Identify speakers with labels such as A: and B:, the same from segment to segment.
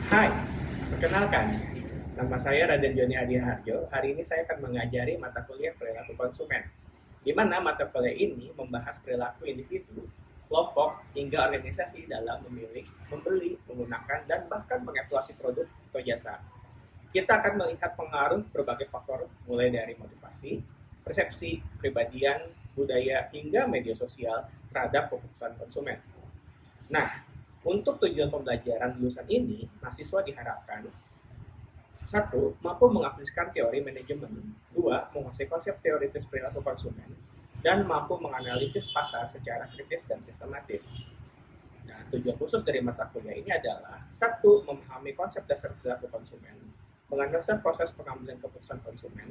A: Hai, perkenalkan, nama saya Raden Joni Adiharjo. Hari ini saya akan mengajari mata kuliah perilaku konsumen, di mana mata kuliah ini membahas perilaku individu, kelompok, hingga organisasi dalam memilih, membeli, menggunakan, dan bahkan mengevaluasi produk atau jasa. Kita akan melihat pengaruh berbagai faktor, mulai dari motivasi, persepsi, kepribadian, budaya, hingga media sosial terhadap keputusan konsumen. Nah, untuk tujuan pembelajaran lulusan ini, mahasiswa diharapkan satu, mampu mengaplikasikan teori manajemen, dua, menguasai konsep teoritis perilaku konsumen, dan mampu menganalisis pasar secara kritis dan sistematis. Nah, tujuan khusus dari mata kuliah ini adalah satu, memahami konsep dasar perilaku konsumen, menganalisa proses pengambilan keputusan konsumen,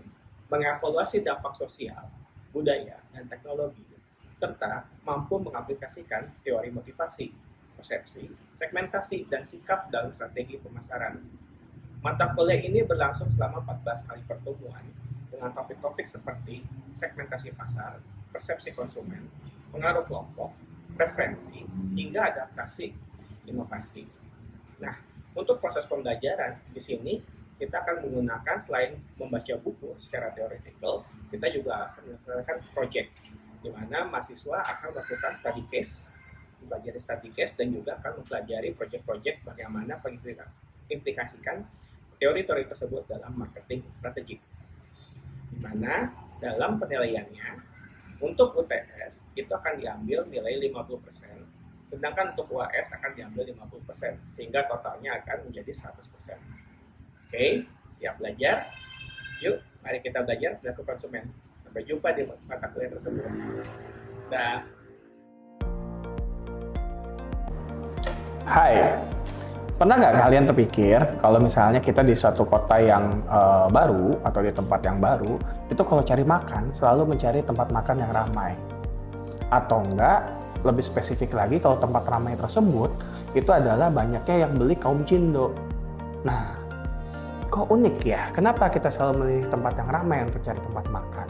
A: mengevaluasi dampak sosial, budaya, dan teknologi, serta mampu mengaplikasikan teori motivasi, persepsi, segmentasi, dan sikap dalam strategi pemasaran. Mata kuliah ini berlangsung selama 14 kali pertemuan dengan topik-topik seperti segmentasi pasar, persepsi konsumen, pengaruh kelompok, preferensi, hingga adaptasi inovasi. Nah, untuk proses pembelajaran di sini kita akan menggunakan selain membaca buku secara teoretikal, kita juga akan melakukan project, di mana mahasiswa akan melakukan study case, mempelajari study case dan juga akan mempelajari project-project bagaimana mengimplikasikan teori-teori tersebut dalam marketing strategik. Di mana dalam penilaiannya untuk UTS itu akan diambil nilai 50%, sedangkan untuk UAS akan diambil 50%, sehingga totalnya akan menjadi 100%. Oke, siap belajar? Yuk, mari kita belajar perilaku konsumen. Sampai jumpa di mata kuliah tersebut. Dah.
B: Hai, pernah nggak kalian terpikir kalau misalnya kita di suatu kota yang baru atau di tempat yang baru, itu kalau cari makan selalu mencari tempat makan yang ramai? Atau enggak, lebih spesifik lagi kalau tempat ramai tersebut itu adalah banyaknya yang beli kaum Cindo. Nah, kok unik ya? Kenapa kita selalu memilih tempat yang ramai untuk cari tempat makan?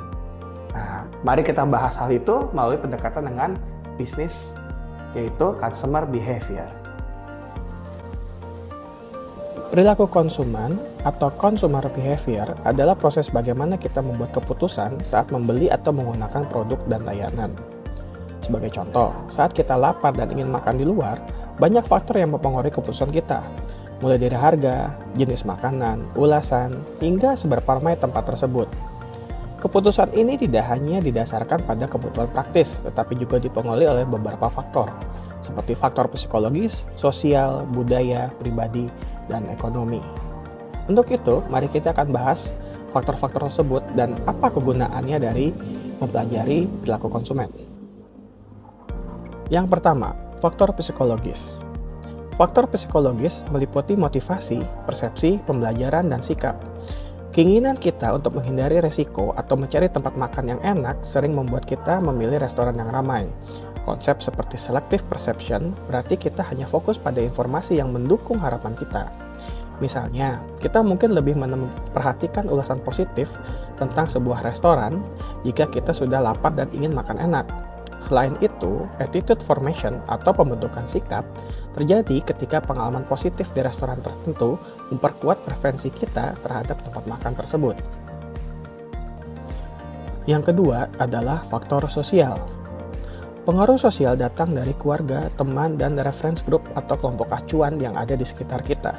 B: Nah, mari kita bahas hal itu melalui pendekatan dengan bisnis, yaitu customer behavior. Perilaku konsumen atau consumer behavior adalah proses bagaimana kita membuat keputusan saat membeli atau menggunakan produk dan layanan. Sebagai contoh, saat kita lapar dan ingin makan di luar, banyak faktor yang mempengaruhi keputusan kita, mulai dari harga, jenis makanan, ulasan, hingga seberapa ramai tempat tersebut. Keputusan ini tidak hanya didasarkan pada kebutuhan praktis, tetapi juga dipengaruhi oleh beberapa faktor, seperti faktor psikologis, sosial, budaya, pribadi, dan ekonomi. Untuk itu, mari kita akan bahas faktor-faktor tersebut dan apa kegunaannya dari mempelajari perilaku konsumen. Yang pertama, faktor psikologis. Faktor psikologis meliputi motivasi, persepsi, pembelajaran, dan sikap. Keinginan kita untuk menghindari resiko atau mencari tempat makan yang enak sering membuat kita memilih restoran yang ramai. Konsep seperti selective perception berarti kita hanya fokus pada informasi yang mendukung harapan kita. Misalnya, kita mungkin lebih memperhatikan ulasan positif tentang sebuah restoran jika kita sudah lapar dan ingin makan enak. Selain itu, attitude formation atau pembentukan sikap terjadi ketika pengalaman positif di restoran tertentu memperkuat preferensi kita terhadap tempat makan tersebut. Yang kedua adalah faktor sosial. Pengaruh sosial datang dari keluarga, teman, dan reference group atau kelompok acuan yang ada di sekitar kita.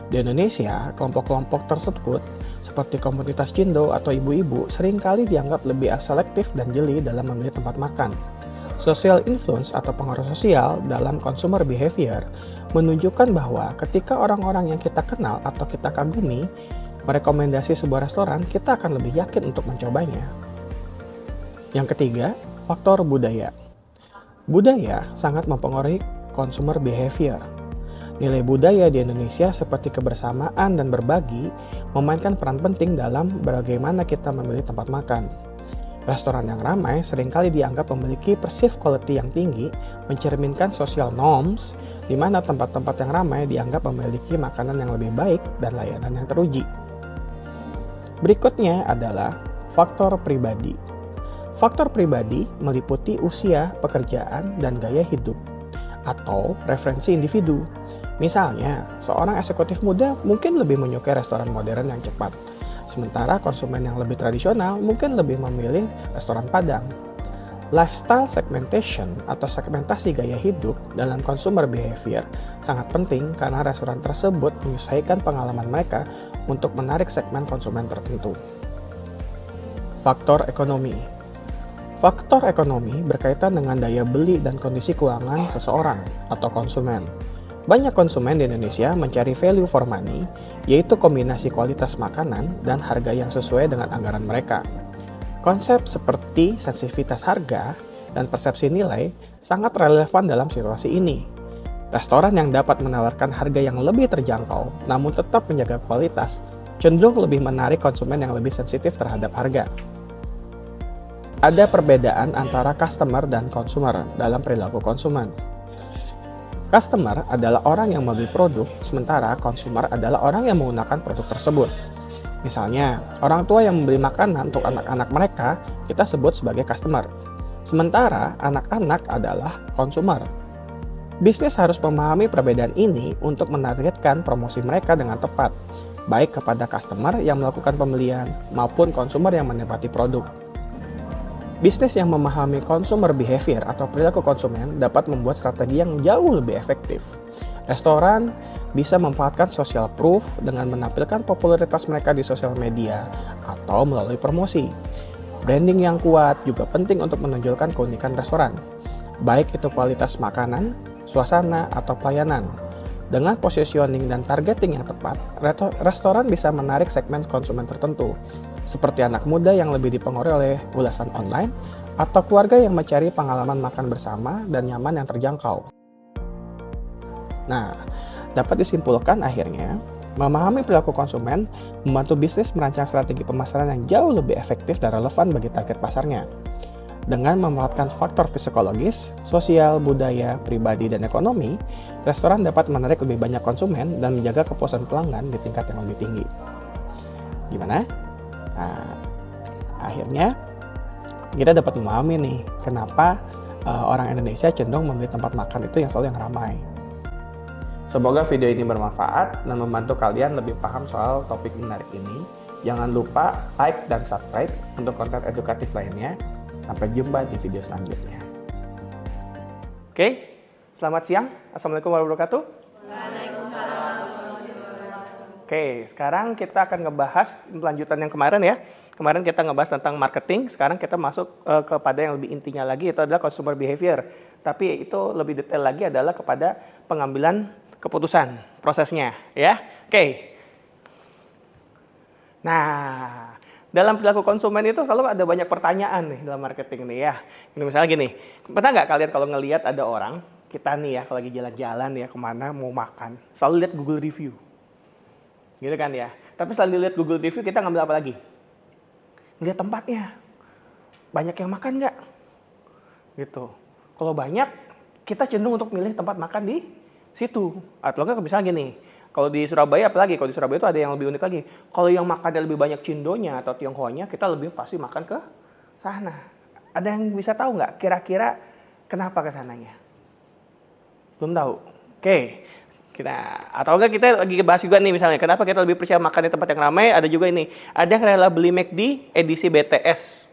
B: Di Indonesia, kelompok-kelompok tersebut seperti komunitas Cindo atau ibu-ibu seringkali dianggap lebih selektif dan jeli dalam memilih tempat makan. Social influence atau pengaruh sosial dalam consumer behavior menunjukkan bahwa ketika orang-orang yang kita kenal atau kita kagumi merekomendasi sebuah restoran, kita akan lebih yakin untuk mencobanya. Yang ketiga, faktor budaya. Budaya sangat mempengaruhi consumer behavior. Nilai budaya di Indonesia seperti kebersamaan dan berbagi memainkan peran penting dalam bagaimana kita memilih tempat makan. Restoran yang ramai seringkali dianggap memiliki perceived quality yang tinggi, mencerminkan social norms, di mana tempat-tempat yang ramai dianggap memiliki makanan yang lebih baik dan layanan yang teruji. Berikutnya adalah faktor pribadi. Faktor pribadi meliputi usia, pekerjaan, dan gaya hidup, atau preferensi individu. Misalnya, seorang eksekutif muda mungkin lebih menyukai restoran modern yang cepat, sementara konsumen yang lebih tradisional mungkin lebih memilih restoran Padang. Lifestyle segmentation atau segmentasi gaya hidup dalam consumer behavior sangat penting karena restoran tersebut menyesuaikan pengalaman mereka untuk menarik segmen konsumen tertentu. Faktor ekonomi. Faktor ekonomi berkaitan dengan daya beli dan kondisi keuangan seseorang atau konsumen. Banyak konsumen di Indonesia mencari value for money, yaitu kombinasi kualitas makanan dan harga yang sesuai dengan anggaran mereka. Konsep seperti sensitivitas harga dan persepsi nilai sangat relevan dalam situasi ini. Restoran yang dapat menawarkan harga yang lebih terjangkau namun tetap menjaga kualitas cenderung lebih menarik konsumen yang lebih sensitif terhadap harga. Ada perbedaan antara customer dan consumer dalam perilaku konsumen. Customer adalah orang yang membeli produk, sementara consumer adalah orang yang menggunakan produk tersebut. Misalnya, orang tua yang membeli makanan untuk anak-anak mereka, kita sebut sebagai customer. Sementara anak-anak adalah consumer. Bisnis harus memahami perbedaan ini untuk menargetkan promosi mereka dengan tepat, baik kepada customer yang melakukan pembelian maupun consumer yang menikmati produk. Bisnis yang memahami consumer behavior atau perilaku konsumen dapat membuat strategi yang jauh lebih efektif. Restoran bisa memanfaatkan social proof dengan menampilkan popularitas mereka di sosial media atau melalui promosi. Branding yang kuat juga penting untuk menonjolkan keunikan restoran, baik itu kualitas makanan, suasana, atau pelayanan. Dengan positioning dan targeting yang tepat, restoran bisa menarik segmen konsumen tertentu, seperti anak muda yang lebih dipengaruhi oleh ulasan online, atau keluarga yang mencari pengalaman makan bersama dan nyaman yang terjangkau. Nah, dapat disimpulkan akhirnya, memahami perilaku konsumen membantu bisnis merancang strategi pemasaran yang jauh lebih efektif dan relevan bagi target pasarnya. Dengan memanfaatkan faktor psikologis, sosial, budaya, pribadi, dan ekonomi, restoran dapat menarik lebih banyak konsumen dan menjaga kepuasan pelanggan di tingkat yang lebih tinggi. Gimana? Nah, akhirnya kita dapat memahami nih kenapa orang Indonesia cenderung memilih tempat makan itu yang selalu yang ramai. Semoga video ini bermanfaat dan membantu kalian lebih paham soal topik menarik ini. Jangan lupa like dan subscribe untuk konten edukatif lainnya. Sampai jumpa di video selanjutnya. Oke, selamat siang. Assalamualaikum warahmatullahi wabarakatuh.
C: Waalaikumsalam warahmatullahi wabarakatuh.
B: Oke, sekarang kita akan ngebahas lanjutan yang kemarin ya. Kemarin kita ngebahas tentang marketing, sekarang kita masuk kepada yang lebih intinya lagi, itu adalah consumer behavior. Tapi itu lebih detail lagi adalah kepada pengambilan keputusan, prosesnya ya. Oke. Nah, dalam perilaku konsumen itu selalu ada banyak pertanyaan nih dalam marketing nih ya. Ini misalnya gini, pernah nggak kalian kalau ngelihat ada orang, kita nih ya kalau lagi jalan-jalan ya kemana mau makan, selalu lihat Google review. Gitu kan ya. Tapi setelah dilihat Google review kita ngambil apa lagi? Lihat tempatnya. Banyak yang makan nggak? Gitu. Kalau banyak, kita cenderung untuk milih tempat makan di situ. Atau nggak misalnya gini, kalau di Surabaya apalagi, kalau di Surabaya itu ada yang lebih unik lagi. Kalau yang makannya lebih banyak Cindonya atau Tionghoanya, kita lebih pasti makan ke sana. Ada yang bisa tahu nggak kira-kira kenapa ke sananya? Belum tahu. Oke. Atau enggak kita lagi bahas juga nih misalnya, kenapa kita lebih percaya makan di tempat yang ramai? Ada juga ini, ada yang rela beli McD edisi BTS.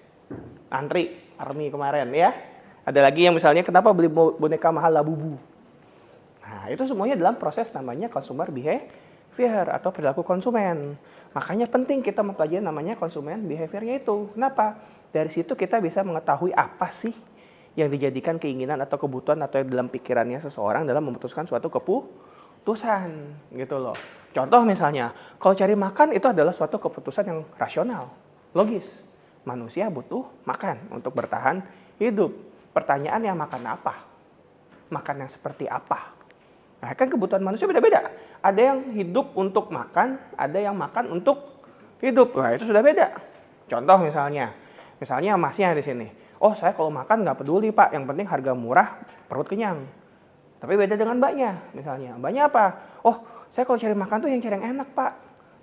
B: Antri, Army kemarin ya. Ada lagi yang misalnya, kenapa beli boneka mahal Labubu? Nah, itu semuanya dalam proses namanya consumer behavior atau perilaku konsumen. Makanya penting kita mempelajari namanya consumer behaviornya itu. Kenapa? Dari situ kita bisa mengetahui apa sih yang dijadikan keinginan atau kebutuhan atau dalam pikirannya seseorang dalam memutuskan suatu keputusan gitu loh. Contoh misalnya, kalau cari makan itu adalah suatu keputusan yang rasional, logis. Manusia butuh makan untuk bertahan hidup. Pertanyaannya makan apa? Makan yang seperti apa? Nah, kan kebutuhan manusia beda-beda. Ada yang hidup untuk makan, ada yang makan untuk hidup. Nah, itu sudah beda. Contoh misalnya masnya di sini. Oh, saya kalau makan nggak peduli Pak, yang penting harga murah, perut kenyang. Tapi beda dengan mbaknya, misalnya. Mbaknya apa? Oh, saya kalau cari makan tuh yang cari yang enak Pak.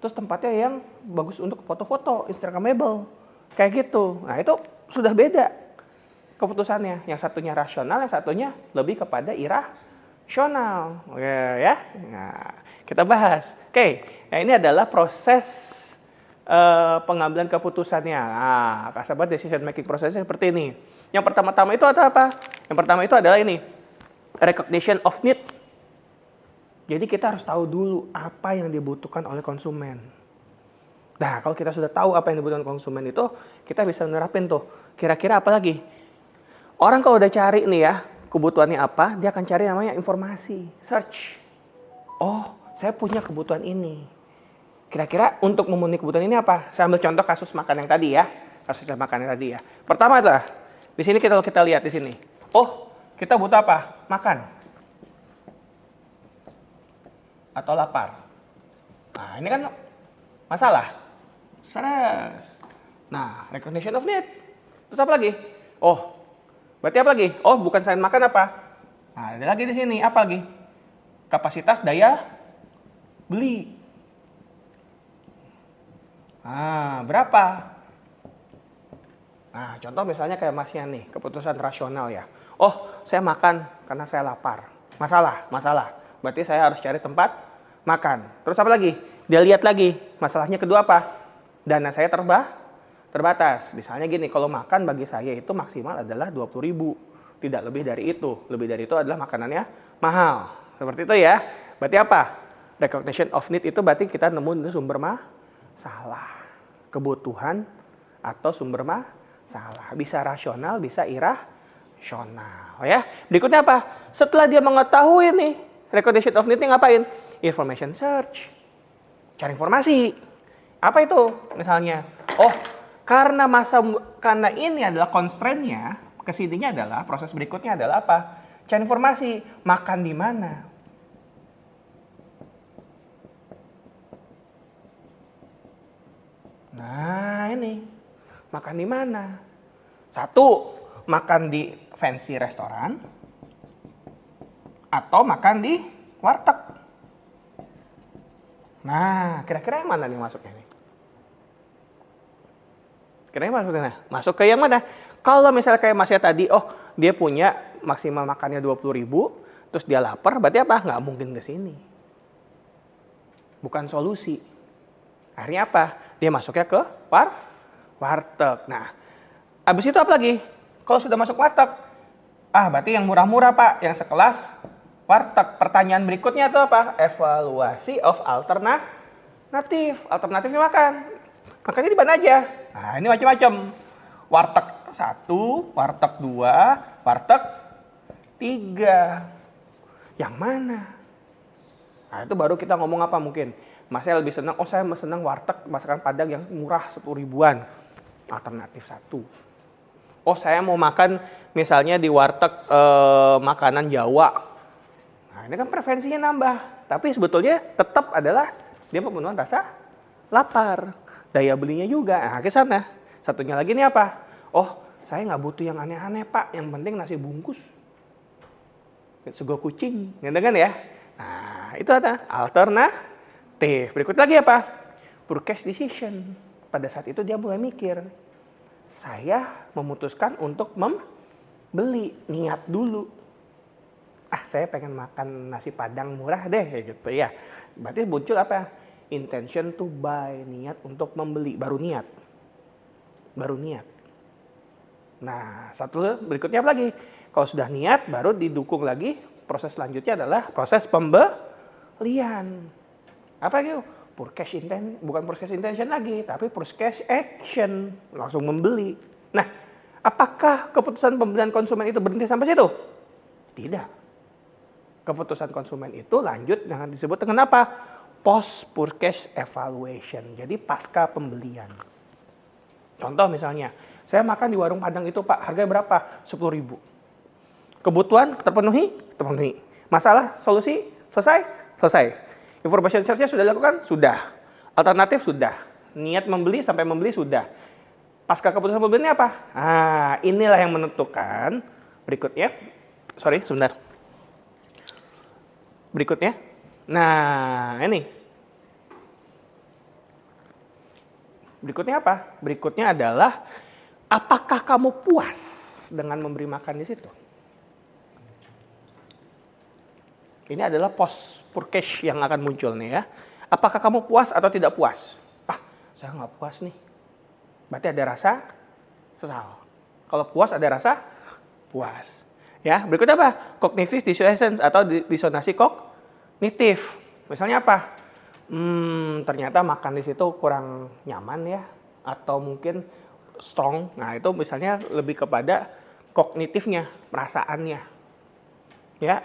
B: Terus tempatnya yang bagus untuk foto-foto, instagramable. Kayak gitu. Nah, itu sudah beda keputusannya. Yang satunya rasional, yang satunya lebih kepada rasional. Ya. Nah, kita bahas. Oke, nah ini adalah proses pengambilan keputusannya. Nah, kasabah decision making prosesnya seperti ini. Yang pertama-tama itu ada apa? Yang pertama itu adalah ini, recognition of need. Jadi kita harus tahu dulu apa yang dibutuhkan oleh konsumen. Nah, kalau kita sudah tahu apa yang dibutuhkan konsumen itu, kita bisa menerapin tuh. Kira-kira apa lagi? Orang kalau udah cari nih ya, kebutuhannya apa, dia akan cari namanya informasi, search. Oh, saya punya kebutuhan ini. Kira-kira untuk memenuhi kebutuhan ini apa? Saya ambil contoh kasus makan yang tadi ya. Kasus makan yang tadi ya. Pertama adalah, di sini kita lihat di sini. Oh, kita butuh apa? Makan. Atau lapar. Nah, ini kan masalah. Stres. Nah, recognition of need. Terus apa lagi? Oh, berarti apa lagi? Oh, bukan selain makan apa? Nah, ada lagi di sini. Apa lagi? Kapasitas daya beli. Nah, berapa? Nah, contoh misalnya kayak Masnya nih, keputusan rasional ya. Oh, saya makan karena saya lapar. Masalah. Berarti saya harus cari tempat makan. Terus apa lagi? Dia lihat lagi. Masalahnya kedua apa? Dana saya terbatas. Misalnya gini, kalau makan bagi saya itu maksimal adalah 20.000. Tidak lebih dari itu. Lebih dari itu adalah makanannya mahal. Seperti itu ya. Berarti apa? Recognition of need itu berarti kita nemuin sumber masalah. Kebutuhan atau sumber masalah. Bisa rasional, bisa irasional. Ya. Berikutnya apa? Setelah dia mengetahui nih, recognition of need-nya ngapain? Information search. Cari informasi. Apa itu? Misalnya, oh, karena ini adalah constraint-nya, kesininya adalah, proses berikutnya adalah apa? Cari informasi, makan di mana? Nah, ini. Makan di mana? Satu, makan di fancy restoran. Atau makan di warteg. Nah, kira-kira yang mana nih masuknya nih? Kira-kira maksudnya masuk ke yang mana? Kalau misalnya kayak Masnya tadi, oh dia punya maksimal makannya 20.000, terus dia lapar, berarti apa? Nggak mungkin ke sini. Bukan solusi. Akhirnya apa? Dia masuknya ke warteg. Nah, abis itu apa lagi? Kalau sudah masuk warteg, berarti yang murah-murah Pak, yang sekelas warteg. Pertanyaan berikutnya itu apa? Evaluasi of alternatif. Alternatifnya makan. Makannya di mana aja? Nah, ini macam-macam. Warteg 1, warteg 2, warteg 3. Yang mana? Nah, itu baru kita ngomong apa mungkin. Masnya lebih senang, oh saya senang warteg masakan Padang yang murah 10 ribuan. Alternatif 1. Oh saya mau makan misalnya di warteg makanan Jawa. Nah ini kan preferensinya nambah. Tapi sebetulnya tetap adalah dia pemenuhan rasa lapar. Daya belinya juga. Nah ke sana. Satunya lagi ini apa? Oh saya nggak butuh yang aneh-aneh Pak. Yang penting nasi bungkus. Sego kucing. Gitu kan ya. Nah itu ada alternatif. Berikut lagi apa? Purchase decision. Pada saat itu dia mulai mikir. Saya memutuskan untuk membeli. Niat dulu. Saya pengen makan nasi Padang murah deh. Gitu ya. Berarti muncul apa? Intention to buy. Niat untuk membeli. Baru niat. Nah, satu berikutnya apa lagi? Kalau sudah niat, baru didukung lagi. Proses selanjutnya adalah proses pembelian. Apa lagi? Bukan purchase intention lagi, tapi purchase action. Langsung membeli. Nah, apakah keputusan pembelian konsumen itu berhenti sampai situ? Tidak. Keputusan konsumen itu lanjut dengan disebut dengan apa? Post purchase evaluation. Jadi pasca pembelian. Contoh misalnya, saya makan di warung Padang itu Pak, harganya berapa? 10.000. Kebutuhan terpenuhi? Terpenuhi. Masalah? Solusi? Selesai. Information search-nya sudah dilakukan? Sudah. Alternatif? Sudah. Niat membeli sampai membeli? Sudah. Pasca keputusan pembeliannya apa? Inilah yang menentukan. Berikutnya. Sorry, sebentar. Berikutnya. Nah, ini. Berikutnya apa? Berikutnya adalah apakah kamu puas dengan memberi makan di situ? Ini adalah post purchase yang akan muncul nih ya. Apakah kamu puas atau tidak puas? Saya nggak puas nih. Berarti ada rasa sesal. Kalau puas ada rasa puas. Ya, berikutnya apa? Cognitive dissonance atau disonasi kognitif. Misalnya apa? Ternyata makan di situ kurang nyaman ya, atau mungkin strong. Nah, itu misalnya lebih kepada kognitifnya, perasaannya. Ya,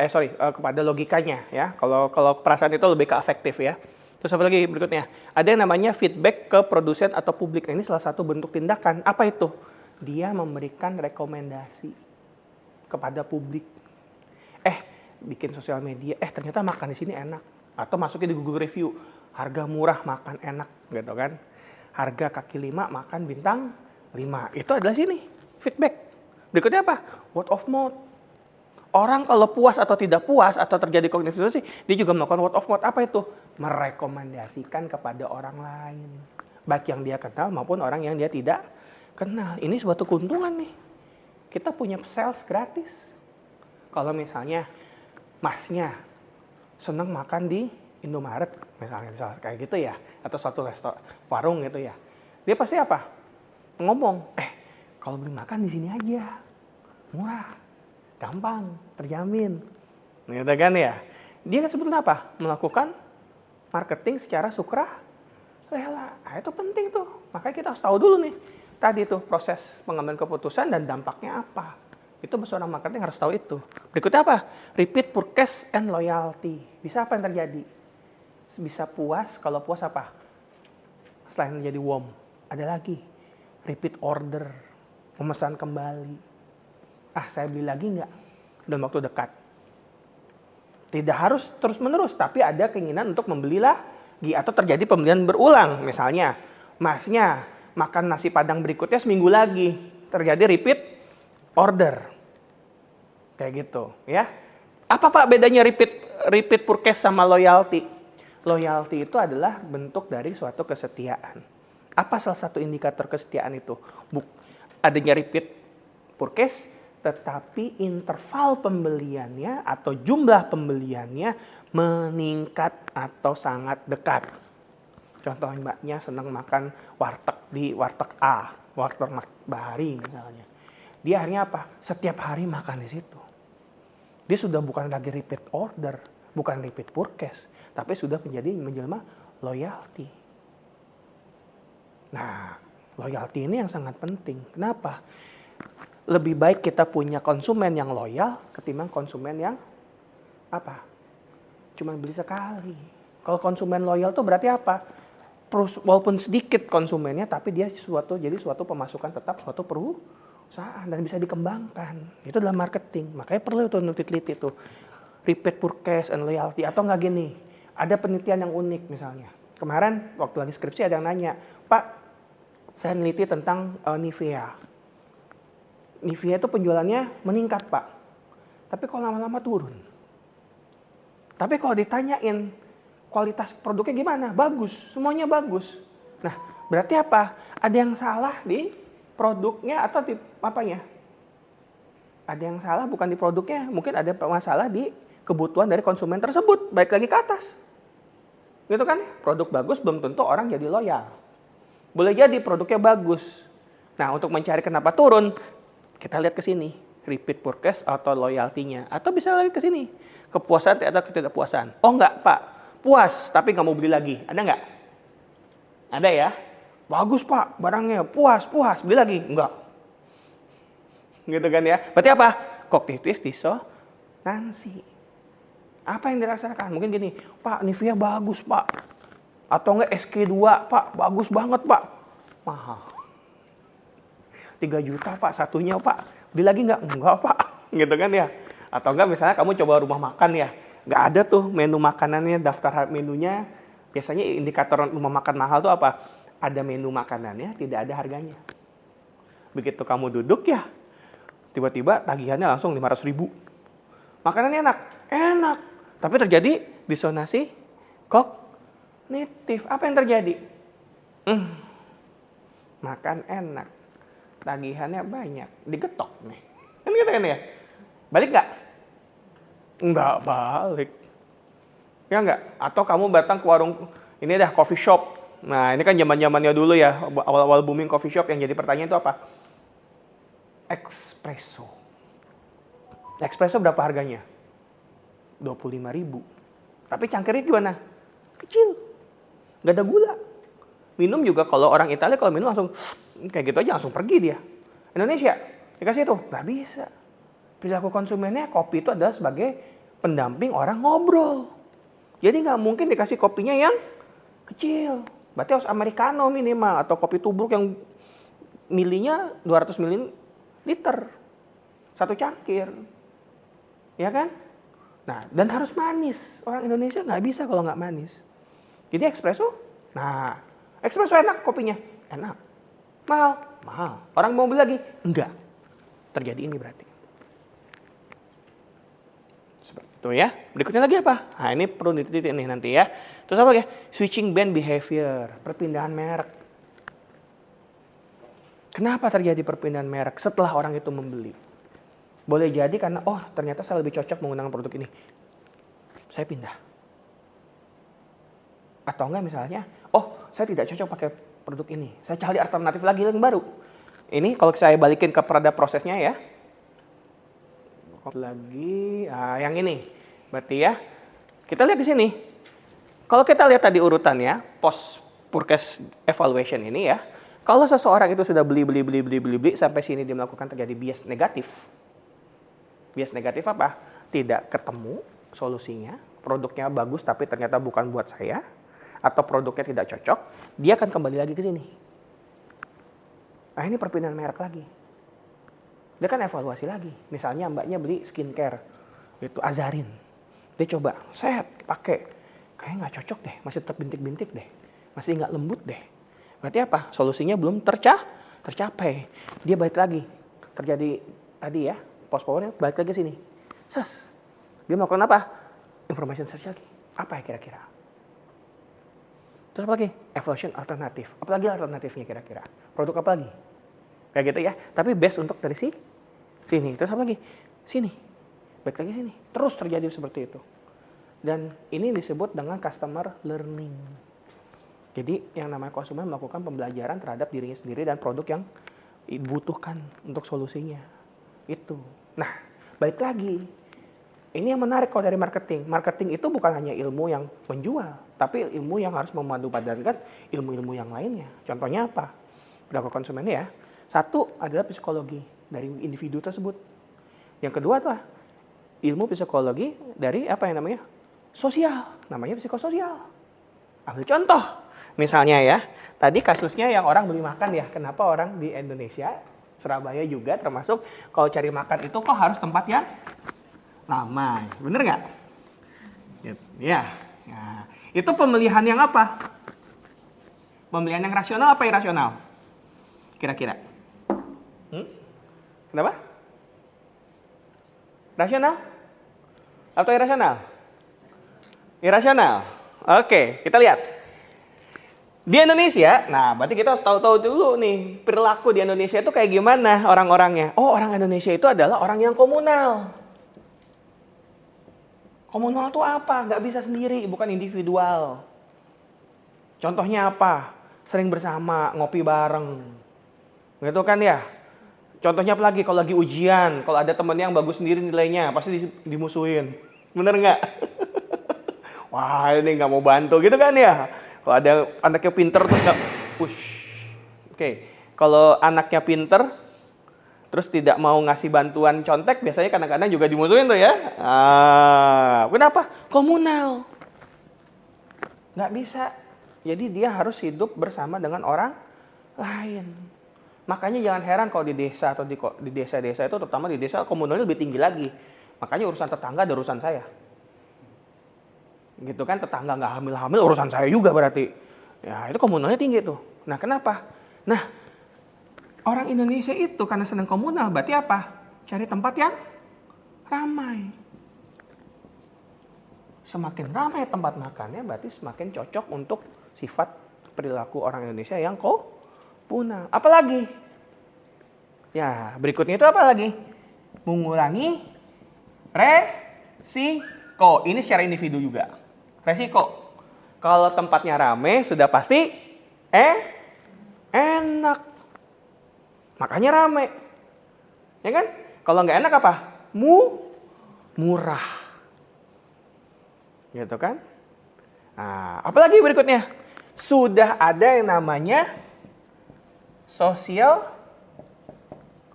B: kepada logikanya ya. Kalau perasaan itu lebih ke afektif ya. Terus apa lagi berikutnya? Ada yang namanya feedback ke produsen atau publik. Nah, ini salah satu bentuk tindakan. Apa itu? Dia memberikan rekomendasi kepada publik. Bikin sosial media, ternyata makan di sini enak. Atau masukin di Google Review, harga murah makan enak, gitu kan. Harga kaki 5 makan bintang 5. Itu adalah sini, feedback. Berikutnya apa? Word of mouth. Orang kalau puas atau tidak puas atau terjadi kognitif dissonansi, dia juga melakukan word of mouth. Apa itu? Merekomendasikan kepada orang lain. Baik yang dia kenal maupun orang yang dia tidak kenal. Ini suatu keuntungan nih. Kita punya sales gratis. Kalau misalnya masnya senang makan di Indomaret, misalnya kayak gitu ya, atau suatu warung gitu ya. Dia pasti apa? Ngomong, kalau beli makan di sini aja. Murah. Gampang, terjamin. Gitu kan ya. Dia sebetulnya apa? Melakukan marketing secara sukarela. Itu penting tuh. Makanya kita harus tahu dulu nih. Tadi tuh proses pengambilan keputusan dan dampaknya apa. Itu seorang marketing harus tahu itu. Berikutnya apa? Repeat purchase and loyalty. Bisa apa yang terjadi? Bisa puas. Kalau puas apa? Selain menjadi warm, ada lagi. Repeat order. Memesan kembali. Saya beli lagi nggak dalam waktu dekat. Tidak harus terus-menerus, tapi ada keinginan untuk membeli lagi atau terjadi pembelian berulang. Misalnya, masnya makan nasi padang berikutnya seminggu lagi, terjadi repeat order. Kayak gitu, ya. Apa Pak bedanya repeat purchase sama loyalty? Loyalty itu adalah bentuk dari suatu kesetiaan. Apa salah satu indikator kesetiaan itu? Adanya repeat purchase, tetapi interval pembeliannya atau jumlah pembeliannya meningkat atau sangat dekat. Contoh mbaknya senang makan warteg di warteg A, warteg Bahari misalnya. Dia akhirnya apa? Setiap hari makan di situ. Dia sudah bukan lagi repeat order, bukan repeat purchase, tapi sudah menjelma loyalty. Nah, loyalty ini yang sangat penting. Kenapa? Lebih baik kita punya konsumen yang loyal ketimbang konsumen yang apa? Cuma beli sekali. Kalau konsumen loyal tuh berarti apa? Walaupun sedikit konsumennya, tapi dia jadi suatu pemasukan tetap suatu perusahaan dan bisa dikembangkan. Itu adalah marketing. Makanya perlu tuh teliti tuh repeat purchase and loyalty. Atau nggak gini, ada penelitian yang unik misalnya. Kemarin waktu lagi skripsi ada yang nanya, Pak, saya neliti tentang Nivea. Nivea itu penjualannya meningkat Pak, tapi kok lama-lama turun. Tapi kalau ditanyain kualitas produknya gimana? Bagus, semuanya bagus. Nah, berarti apa? Ada yang salah di produknya atau di apanya? Ada yang salah bukan di produknya, mungkin ada masalah di kebutuhan dari konsumen tersebut. Baik lagi ke atas. Gitu kan? Produk bagus belum tentu orang jadi loyal. Boleh jadi produknya bagus. Nah, untuk mencari kenapa turun, kita lihat ke sini, repeat purchase atau loyalty-nya. Atau bisa lagi ke sini, kepuasan atau ketidakpuasan. Oh enggak Pak, puas tapi nggak mau beli lagi. Ada nggak? Ada ya? Bagus Pak, barangnya puas, beli lagi? Enggak. Gitu kan ya? Berarti apa? Cognitive dissonansi. Apa yang dirasakan? Mungkin gini, Pak Nivea bagus Pak. Atau enggak SK2 Pak, bagus banget Pak. Mahal. 3 juta Pak, satunya Pak. Beli lagi nggak? Enggak Pak. Gitu kan ya. Atau enggak misalnya kamu coba rumah makan ya. Nggak ada tuh menu makanannya, daftar menunya. Biasanya indikator rumah makan mahal tuh apa? Ada menu makanannya, tidak ada harganya. Begitu kamu duduk ya, tiba-tiba tagihannya langsung 500.000. Makanannya enak? Enak. Tapi terjadi disonasi kognitif. Apa yang terjadi? Makan enak. Tagihannya banyak, digetok nih. Kan gitu kan ya? Balik nggak? Nggak balik. Ya nggak? Atau kamu datang ke warung, ini dah coffee shop. Nah, ini kan zaman-zamannya dulu ya, awal-awal booming coffee shop. Yang jadi pertanyaan itu apa? Espresso. Espresso berapa harganya? 25.000. Tapi cangkirnya gimana? Kecil. Nggak ada gula. Minum juga kalau orang Italia kalau minum langsung kayak gitu aja langsung pergi dia. Indonesia dikasih itu nggak bisa. Perilaku konsumennya kopi itu adalah sebagai pendamping orang ngobrol. Jadi nggak mungkin dikasih kopinya yang kecil. Berarti harus americano minimal atau kopi tubruk yang milinya 200 mililiter. Satu cangkir. Ya kan? Nah, dan harus manis. Orang Indonesia nggak bisa kalau nggak manis. Jadi espresso, nah espresso enak kopinya? Enak. Mahal? Mahal. Orang mau beli lagi? Enggak. Terjadi ini berarti. Seperti itu ya. Berikutnya lagi apa? Nah ini perlu dititik nih nanti ya. Terus apa ya? Switching brand behavior. Perpindahan merek. Kenapa terjadi perpindahan merek setelah orang itu membeli? Boleh jadi karena, oh ternyata saya lebih cocok menggunakan produk ini. Saya pindah. Atau enggak misalnya, oh saya tidak cocok pakai produk ini. Saya cari alternatif lagi yang baru. Ini kalau saya balikin kepada prosesnya ya. Lagi, yang ini. Berarti ya, kita lihat di sini. Kalau kita lihat tadi urutannya, post purchase evaluation ini ya. Kalau seseorang itu sudah beli sampai sini dia melakukan terjadi bias negatif. Bias negatif apa? Tidak ketemu solusinya, produknya bagus tapi ternyata bukan buat saya, atau produknya tidak cocok, dia akan kembali lagi ke sini. Nah ini perpindahan merek lagi. Dia kan evaluasi lagi. Misalnya mbaknya beli skincare, itu Azarin. Dia coba, saya pakai, kayaknya nggak cocok deh, masih terbintik-bintik deh, masih nggak lembut deh. Berarti apa? Solusinya belum tercapai. Dia balik lagi. Terjadi tadi ya, post-powernya balik lagi sini. Dia melakukan apa? Information search lagi. Apa ya kira-kira? Terus apa lagi? Evaluation alternatif. Apalagi alternatifnya kira-kira? Produk apa lagi? Kayak gitu ya. Tapi best untuk dari sini. Terus apa lagi? Sini. Balik lagi sini. Terus terjadi seperti itu. Dan ini disebut dengan customer learning. Jadi yang namanya konsumen melakukan pembelajaran terhadap dirinya sendiri dan produk yang dibutuhkan untuk solusinya. Itu. Nah, balik lagi. Ini yang menarik kalau dari marketing. Marketing itu bukan hanya ilmu yang menjual, tapi ilmu yang harus memadupadankan ilmu-ilmu yang lainnya. Contohnya apa? Perilaku konsumennya ya. Satu adalah psikologi dari individu tersebut. Yang kedua adalah ilmu psikologi dari apa yang namanya? Sosial. Namanya psikososial. Ambil contoh. Misalnya ya, tadi kasusnya yang orang beli makan ya. Kenapa orang di Indonesia, Surabaya juga termasuk, kalau cari makan itu kok harus tempat yang ramai. Bener nggak? Ya. Nah, itu pemilihan yang apa? Pemilihan yang rasional apa irasional? Kira-kira? Kenapa? Rasional? Atau irasional? Irasional. Oke, kita lihat. Di Indonesia, nah berarti kita harus tahu-tahu dulu nih, perilaku di Indonesia itu kayak gimana orang-orangnya. Oh, orang Indonesia itu adalah orang yang komunal. Komunal itu apa? Nggak bisa sendiri, bukan individual. Contohnya apa? Sering bersama, ngopi bareng. Gitu kan ya? Contohnya apa lagi? Kalau lagi ujian, kalau ada temen yang bagus sendiri nilainya, pasti dimusuhin. Bener nggak? Wah, ini nggak mau bantu gitu kan ya? Kalau ada anaknya pinter terus nggak, Oke. Kalau anaknya pinter, terus tidak mau ngasih bantuan contek, biasanya kadang-kadang juga dimusuhin tuh ya. Kenapa? Komunal. Nggak bisa. Jadi dia harus hidup bersama dengan orang lain. Makanya jangan heran kalau di desa atau di desa-desa itu, terutama di desa komunalnya lebih tinggi lagi. Makanya urusan tetangga ada urusan saya. Gitu kan, tetangga nggak hamil-hamil urusan saya juga berarti. Ya itu komunalnya tinggi tuh. Nah kenapa? Nah orang Indonesia itu karena senang komunal berarti apa? Cari tempat yang ramai. Semakin ramai tempat makannya berarti semakin cocok untuk sifat perilaku orang Indonesia yang komunal. Apalagi? Ya berikutnya itu apa lagi? Mengurangi resiko. Ini secara individu juga. Resiko. Kalau tempatnya rame sudah pasti enak. Makanya rame. Ya kan? Kalau nggak enak apa? Murah. Gitu kan? Nah, apalagi berikutnya? Sudah ada yang namanya social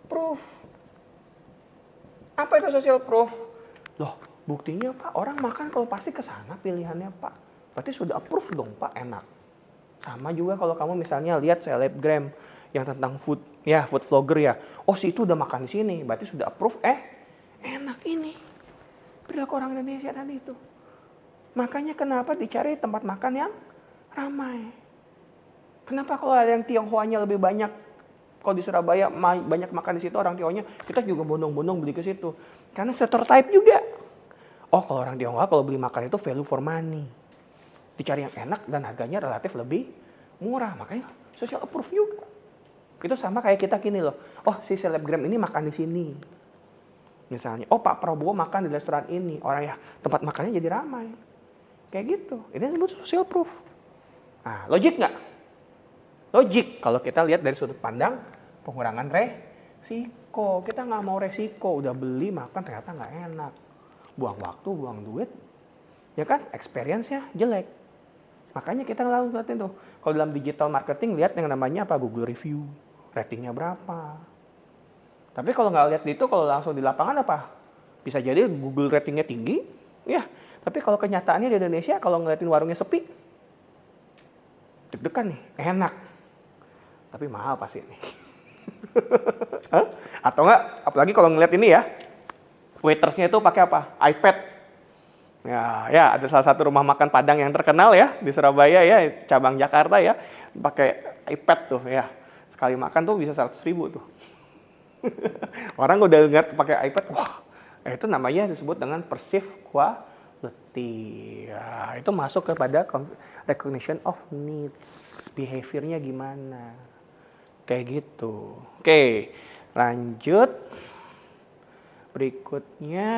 B: proof. Apa itu social proof? Loh, buktinya Pak, orang makan kalau pasti ke sana pilihannya Pak. Berarti sudah approve dong Pak, enak. Sama juga kalau kamu misalnya lihat selebgram yang tentang food, ya food vlogger ya. Oh, si itu udah makan di sini, berarti sudah approve. Enak ini. Perilaku orang Indonesia tadi itu. Makanya kenapa dicari tempat makan yang ramai. Kenapa kalau ada yang Tionghoanya lebih banyak? Kalau di Surabaya banyak makan di situ orang Tionghoanya, kita juga bondong-bondong beli ke situ. Karena stereotype juga. Oh, kalau orang Tionghoa kalau beli makan itu value for money. Dicari yang enak dan harganya relatif lebih murah. Makanya social approve juga. Itu sama kayak kita gini loh. Oh, si selebgram ini makan di sini. Misalnya, oh Pak Prabowo makan di restoran ini. Orang ya tempat makannya jadi ramai. Kayak gitu. Ini disebut social proof. Nah, logik nggak? Logik kalau kita lihat dari sudut pandang pengurangan resiko. Kita nggak mau resiko. Udah beli makan ternyata nggak enak. Buang waktu, buang duit. Ya kan? Experience-nya jelek. Makanya kita lalu lihatin tuh. Kalau dalam digital marketing lihat yang namanya apa? Google review. Ratingnya berapa. Tapi kalau nggak lihat itu, kalau langsung di lapangan apa? Bisa jadi Google ratingnya tinggi. Ya. Tapi kalau kenyataannya di Indonesia, kalau ngeliatin warungnya sepi, deg-degan nih, enak. Tapi mahal pasti nih. Atau enggak, apalagi kalau ngeliat ini ya, waitersnya itu pakai apa? iPad. Ya, ada salah satu rumah makan Padang yang terkenal ya di Surabaya ya, cabang Jakarta ya, pakai iPad tuh ya. Sekali makan tuh bisa 100.000 tuh. Orang udah lihat pakai iPad, wah, itu namanya disebut dengan perceived quality. Ya, itu masuk kepada recognition of needs. Behaviornya gimana? Kayak gitu. Oke, lanjut. Berikutnya.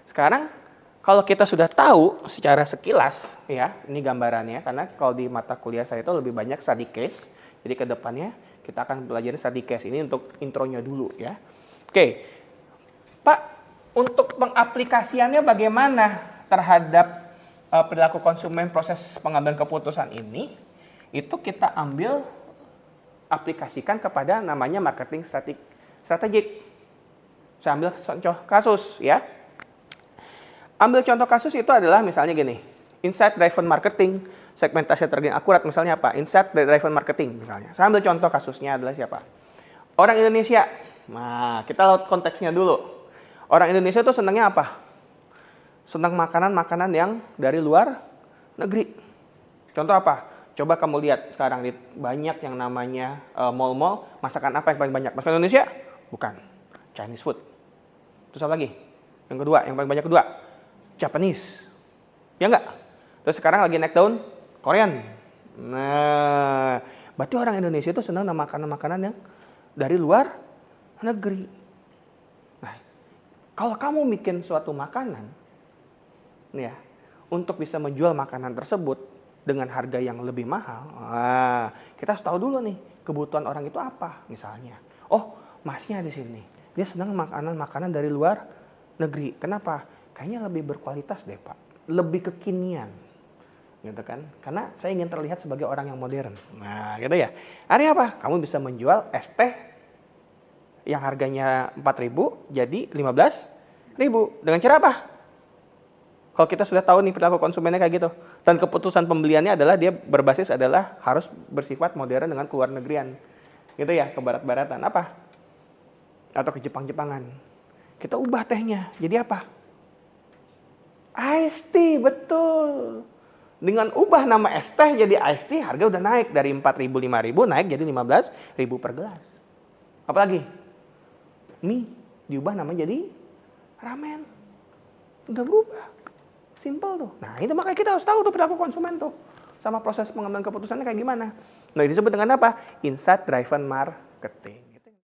B: Sekarang kalau kita sudah tahu secara sekilas, ya, ini gambarannya. Karena kalau di mata kuliah saya itu lebih banyak study case. Jadi ke depannya kita akan belajar study case. Ini untuk intronya dulu ya. Oke, Pak, untuk pengaplikasiannya bagaimana terhadap perilaku konsumen proses pengambilan keputusan ini? Itu kita ambil aplikasikan kepada namanya marketing strategik. Saya ambil contoh kasus ya. Ambil contoh kasus itu adalah misalnya gini, insight driven marketing, segmentasi target akurat misalnya apa? Insight driven marketing misalnya. Saya ambil contoh kasusnya adalah siapa? Orang Indonesia. Nah, kita lihat konteksnya dulu. Orang Indonesia itu senangnya apa? Senang makanan-makanan yang dari luar negeri. Contoh apa? Coba kamu lihat sekarang di banyak yang namanya mall-mall, masakan apa yang paling banyak? Masakan Indonesia? Bukan. Chinese food. Terus apa lagi? Yang kedua, yang paling banyak kedua, Japanese. Ya enggak? Terus sekarang lagi naik daun Korean. Nah, berarti orang Indonesia itu senang sama makanan-makanan yang dari luar negeri. Nah, kalau kamu bikin suatu makanan, nih ya, untuk bisa menjual makanan tersebut dengan harga yang lebih mahal, kita harus tahu dulu nih kebutuhan orang itu apa. Misalnya, oh masnya di sini, dia senang makanan-makanan dari luar negeri. Kenapa? Kayaknya lebih berkualitas deh Pak, lebih kekinian, gitu kan? Karena saya ingin terlihat sebagai orang yang modern. Nah, gitu ya. Artinya apa? Kamu bisa menjual es teh yang harganya 4.000 jadi 15.000 dengan cara apa? Kalau kita sudah tahu nih perilaku konsumennya kayak gitu, dan keputusan pembeliannya adalah dia berbasis adalah harus bersifat modern dengan keluar negerian, gitu ya, ke barat-baratan apa? Atau ke Jepang-Jepangan. Kita ubah tehnya, jadi apa? Iced tea, betul. Dengan ubah nama es teh jadi iced tea, harga udah naik dari 4.000, 5.000 naik jadi 15.000 per gelas. Apalagi? Mie diubah nama jadi ramen. Udah berubah. Simple tuh. Nah, itu makanya kita harus tahu tuh perilaku konsumen tuh. Sama proses pengambilan keputusannya kayak gimana. Nah, disebut dengan apa? Insight driven marketing.